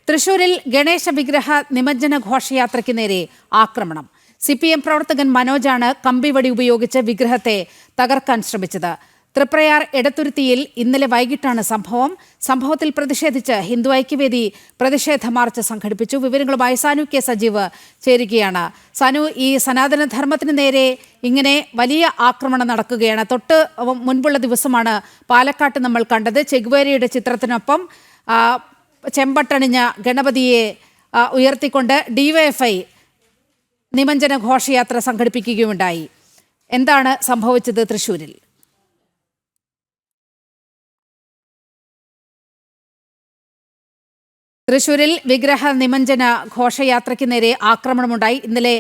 തൃശൂരിൽ ഗണേശ വിഗ്രഹ നിമജ്ജന ഘോഷയാത്രയ്ക്ക് നേരെ ആക്രമണം. CPM പ്രവർത്തകൻ മനോജാണ് കമ്പിവടി ഉപയോഗിച്ച് വിഗ്രഹത്തെ തകർക്കാൻ ശ്രമിച്ചത്. തൃപ്രയാർ എടത്തുരുത്തിയിൽ ഇന്നലെ വൈകിട്ടാണ് സംഭവത്തിൽ പ്രതിഷേധിച്ച് ഹിന്ദു ഐക്യവേദി പ്രതിഷേധ മാർച്ച് സംഘടിപ്പിച്ചു. വിവരങ്ങളുമായി സാനു കെ സജീവ് ചേരുകയാണ്. സാനു, ഈ സനാതനധർമ്മത്തിന് നേരെ ഇങ്ങനെ വലിയ ആക്രമണം നടക്കുകയാണ്. തൊട്ട് മുൻപുള്ള ദിവസമാണ് പാലക്കാട്ട് നമ്മൾ കണ്ടത്. ചെഗുവേരയുടെ ചിത്രത്തിനൊപ്പം ചെമ്പട്ടണിഞ്ഞ ഗണപതിയെ ഉയർത്തിക്കൊണ്ട് DYFI നിമജ്ജന ഘോഷയാത്ര സംഘടിപ്പിക്കുകയുണ്ടായി. എന്താണ് സംഭവിച്ചത് തൃശൂരിൽ? തൃശൂരിൽ വിഗ്രഹ നിമജ്ജന ഘോഷയാത്രയ്ക്ക് നേരെ ആക്രമണമുണ്ടായി. ഇന്നലെ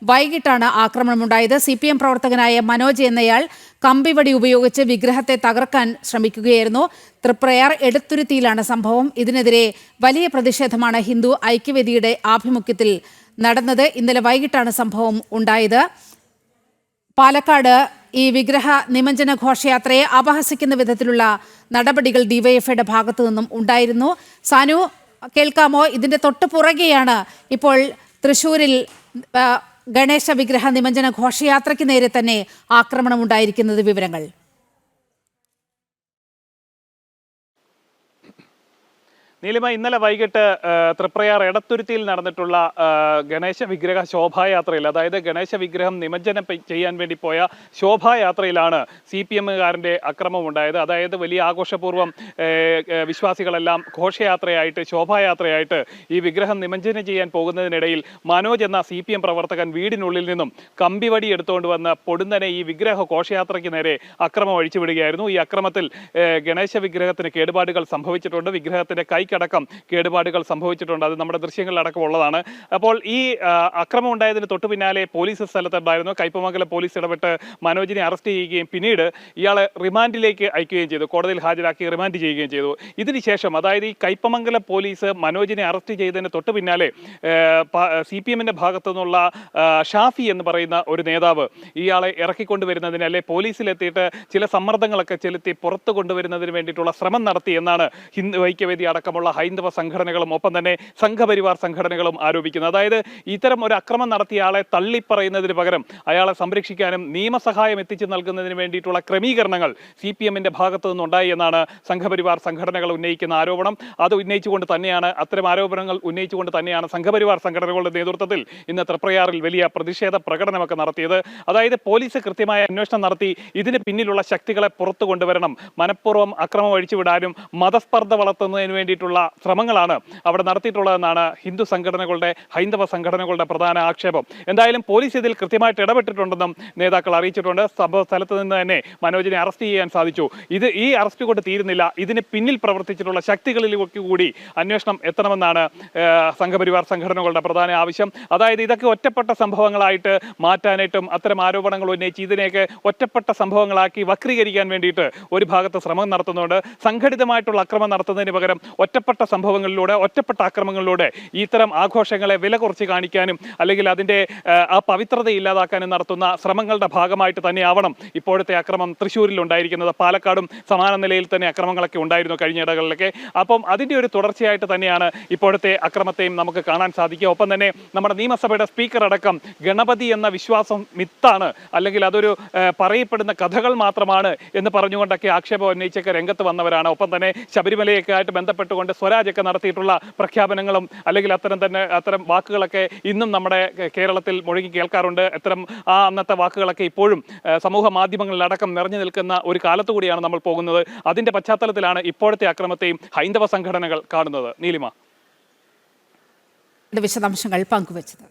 വൈകിട്ടാണ് ആക്രമണമുണ്ടായത്. CPM പ്രവർത്തകനായ മനോജ് എന്നയാൾ കമ്പിവടി ഉപയോഗിച്ച് വിഗ്രഹത്തെ തകർക്കാൻ ശ്രമിക്കുകയായിരുന്നു. തൃപ്രയാർ എടത്തുരുത്തിയിലാണ് സംഭവം. ഇതിനെതിരെ വലിയ പ്രതിഷേധമാണ് ഹിന്ദു ഐക്യവേദിയുടെ ആഭിമുഖ്യത്തിൽ നടന്നത്. ഇന്നലെ വൈകിട്ടാണ് സംഭവം ഉണ്ടായത്. പാലക്കാട് ഈ വിഗ്രഹ നിമജ്ജന ഘോഷയാത്രയെ അപഹസിക്കുന്ന വിധത്തിലുള്ള നടപടികൾ DYFIയുടെ ഭാഗത്തു നിന്നും ഉണ്ടായിരുന്നു. സാനു, കേൾക്കാമോ? ഇതിന്റെ തൊട്ട് പുറകെയാണ് ഇപ്പോൾ തൃശൂരിൽ ഗണേശ വിഗ്രഹ നിമജ്ജന ഘോഷയാത്രയ്ക്ക് നേരെ തന്നെ ആക്രമണം ഉണ്ടായിരിക്കുന്നത്. വിവരങ്ങൾ. നീലിമ, ഇന്നലെ വൈകിട്ട് തൃപ്രയാർ എടത്തുരുത്തിയിൽ നടന്നിട്ടുള്ള ഗണേശ വിഗ്രഹ ശോഭായാത്രയിൽ, അതായത് ഗണേശ വിഗ്രഹം നിമജ്ജനം ചെയ്യാൻ വേണ്ടി പോയ ശോഭായാത്രയിലാണ് CPMകാരൻ്റെ അക്രമം ഉണ്ടായത്. അതായത് വലിയ ആഘോഷപൂർവ്വം വിശ്വാസികളെല്ലാം ഘോഷയാത്രയായിട്ട് ശോഭായാത്രയായിട്ട് ഈ വിഗ്രഹം നിമജ്ജനം ചെയ്യാൻ പോകുന്നതിനിടയിൽ മനോജ് എന്ന CPM പ്രവർത്തകൻ വീടിനുള്ളിൽ നിന്നും കമ്പിവടി എടുത്തുകൊണ്ട് വന്ന് പൊടുന്നനെ ഈ വിഗ്രഹ ഘോഷയാത്രയ്ക്ക് നേരെ അക്രമം അഴിച്ചുവിടുകയായിരുന്നു. ഈ അക്രമത്തിൽ ഗണേശ വിഗ്രഹത്തിന് കേടുപാടുകൾ സംഭവിച്ചിട്ടുണ്ട്. വിഗ്രഹത്തിന്റെ കൈക്കടക്കം കേടുപാടുകൾ സംഭവിച്ചിട്ടുണ്ട്. അത് നമ്മുടെ ദൃശ്യങ്ങളിലടക്കം ഉള്ളതാണ്. അപ്പോൾ ഈ അക്രമം ഉണ്ടായതിന് തൊട്ടു പിന്നാലെ പോലീസ് സ്ഥലത്തുണ്ടായിരുന്നു. കയ്പമംഗലം പോലീസ് ഇടപെട്ട് മനോജിനെ അറസ്റ്റ് ചെയ്യുകയും പിന്നീട് ഇയാളെ റിമാൻഡിലേക്ക് അയക്കുകയും ചെയ്തു. കോടതിയിൽ ഹാജരാക്കി റിമാൻഡ് ചെയ്യുകയും ചെയ്തു. ഇതിനുശേഷം, അതായത് ഈ കയ്പമംഗലം പോലീസ് മനോജിനെ അറസ്റ്റ് ചെയ്തതിന് തൊട്ടു പിന്നാലെ CPMന്റെ ഭാഗത്തു നിന്നുള്ള ഷാഫി എന്ന് പറയുന്ന ഒരു നേതാവ് ഇയാളെ ഇറക്കിക്കൊണ്ടുവരുന്നതിന്, അല്ലെ പോലീസിലെത്തിയിട്ട് ചില സമ്മർദ്ദങ്ങളൊക്കെ ചെലുത്തി പുറത്തു കൊണ്ടുവരുന്നതിന് വേണ്ടിയിട്ടുള്ള ശ്രമം നടത്തി എന്നാണ് ഹിന്ദു ഐക്യവേദി അടക്കമുള്ള ഹൈന്ദവ സംഘടനകളും ഒപ്പം തന്നെ സംഘപരിവാർ സംഘടനകളും ആരോപിക്കുന്നത്. അതായത് ഇത്തരം ഒരു അക്രമം നടത്തിയ ആളെ തള്ളിപ്പറയുന്നതിന് പകരം അയാളെ സംരക്ഷിക്കാനും നിയമസഹായം എത്തിച്ചു നൽകുന്നതിന് വേണ്ടിയിട്ടുള്ള ക്രമീകരണങ്ങൾ CPMന്റെ ഭാഗത്തു നിന്നുണ്ടായി എന്നാണ് സംഘപരിവാർ സംഘടനകൾ ഉന്നയിക്കുന്ന ആരോപണം. അത് ഉന്നയിച്ചുകൊണ്ട് തന്നെയാണ്, അത്തരം ആരോപണങ്ങൾ ഉന്നയിച്ചുകൊണ്ട് തന്നെയാണ് സംഘപരിവാർ സംഘടനകളുടെ നേതൃത്വത്തിൽ ഇന്ന് തൃപ്രയാറിൽ വലിയ പ്രതിഷേധ പ്രകടനമൊക്കെ നടത്തിയത്. അതായത് പോലീസ് കൃത്യമായ അന്വേഷണം നടത്തി ഇതിന് പിന്നിലുള്ള ശക്തികളെ പുറത്തു കൊണ്ടുവരണം, മനഃപൂർവ്വം അക്രമം അഴിച്ചുവിടാനും മതസ്പർദ്ധ വളർത്തുന്നതിന് വേണ്ടിയിട്ടുള്ള ശ്രമങ്ങളാണ് അവിടെ നടത്തിയിട്ടുള്ളതെന്നാണ് ഹിന്ദു സംഘടനകളുടെ, ഹൈന്ദവ സംഘടനകളുടെ പ്രധാന ആക്ഷേപം. എന്തായാലും പോലീസ് ഇതിൽ കൃത്യമായിട്ട് ഇടപെട്ടിട്ടുണ്ടെന്നും നേതാക്കൾ അറിയിച്ചിട്ടുണ്ട്. സംഭവ സ്ഥലത്ത് നിന്ന് തന്നെ മനോജിനെ അറസ്റ്റ് ചെയ്യാൻ സാധിച്ചു. ഈ അറസ്റ്റ് കൊണ്ട് തീരുന്നില്ല, ഇതിന് പിന്നിൽ പ്രവർത്തിച്ചിട്ടുള്ള ശക്തികളിലേക്ക് കൂടി അന്വേഷണം എത്തണമെന്നാണ് സംഘപരിവാർ സംഘടനകളുടെ പ്രധാന ആവശ്യം. അതായത് ഇതൊക്കെ ഒറ്റപ്പെട്ട സംഭവങ്ങളായിട്ട് മാറ്റാനായിട്ടും അത്തരം ആരോപണങ്ങൾ ഉന്നയിച്ച് ഇതിനെയൊക്കെ ഒറ്റപ്പെട്ട സംഭവങ്ങളാക്കി വക്രീകരിക്കാൻ വേണ്ടിയിട്ട് ഒരു ഭാഗത്ത് ശ്രമം നടത്തുന്നുണ്ട്. സംഘടിതമായിട്ടുള്ള അക്രമം നടത്തുന്നതിന് പകരം ഒറ്റപ്പെട്ട സംഭവങ്ങളിലൂടെ, ഒറ്റപ്പെട്ട ആക്രമണങ്ങളിലൂടെ ഇത്തരം ആഘോഷങ്ങളെ വില കുറച്ച് കാണിക്കാനും അല്ലെങ്കിൽ അതിൻ്റെ ആ പവിത്രത ഇല്ലാതാക്കാനും നടത്തുന്ന ശ്രമങ്ങളുടെ ഭാഗമായിട്ട് തന്നെയാവണം ഇപ്പോഴത്തെ അക്രമം തൃശ്ശൂരിൽ ഉണ്ടായിരിക്കുന്നത്. പാലക്കാടും സമാന നിലയിൽ തന്നെ അക്രമങ്ങളൊക്കെ ഉണ്ടായിരുന്നു കഴിഞ്ഞിടങ്ങളിലൊക്കെ. അപ്പം അതിൻ്റെ ഒരു തുടർച്ചയായിട്ട് തന്നെയാണ് ഇപ്പോഴത്തെ അക്രമത്തെയും നമുക്ക് കാണാൻ സാധിക്കുക. ഒപ്പം തന്നെ നമ്മുടെ നിയമസഭയുടെ സ്പീക്കർ അടക്കം ഗണപതി എന്ന വിശ്വാസം മിത്താണ്, അല്ലെങ്കിൽ അതൊരു പറയപ്പെടുന്ന കഥകൾ മാത്രമാണ് എന്ന് പറഞ്ഞുകൊണ്ടൊക്കെ ആക്ഷേപം ഉന്നയിച്ചൊക്കെ രംഗത്ത് വന്നവരാണ്. ഒപ്പം തന്നെ ശബരിമലയൊക്കെ ആയിട്ട് ബന്ധപ്പെട്ടുകൊണ്ട് സ്വരാജൊക്കെ നടത്തിയിട്ടുള്ള പ്രഖ്യാപനങ്ങളും അല്ലെങ്കിൽ അത്തരം വാക്കുകളൊക്കെ ഇന്നും നമ്മുടെ കേരളത്തിൽ മുഴങ്ങി കേൾക്കാറുണ്ട്. അന്നത്തെ വാക്കുകളൊക്കെ ഇപ്പോഴും സമൂഹ മാധ്യമങ്ങളിലടക്കം നിറഞ്ഞു നിൽക്കുന്ന ഒരു കാലത്തുകൂടിയാണ് നമ്മൾ പോകുന്നത്. അതിന്റെ പശ്ചാത്തലത്തിലാണ് ഇപ്പോഴത്തെ അക്രമത്തെയും ഹൈന്ദവ സംഘടനകൾ കാണുന്നത്. നീലിമ, വിശദാംശങ്ങൾ പങ്കുവച്ചത്.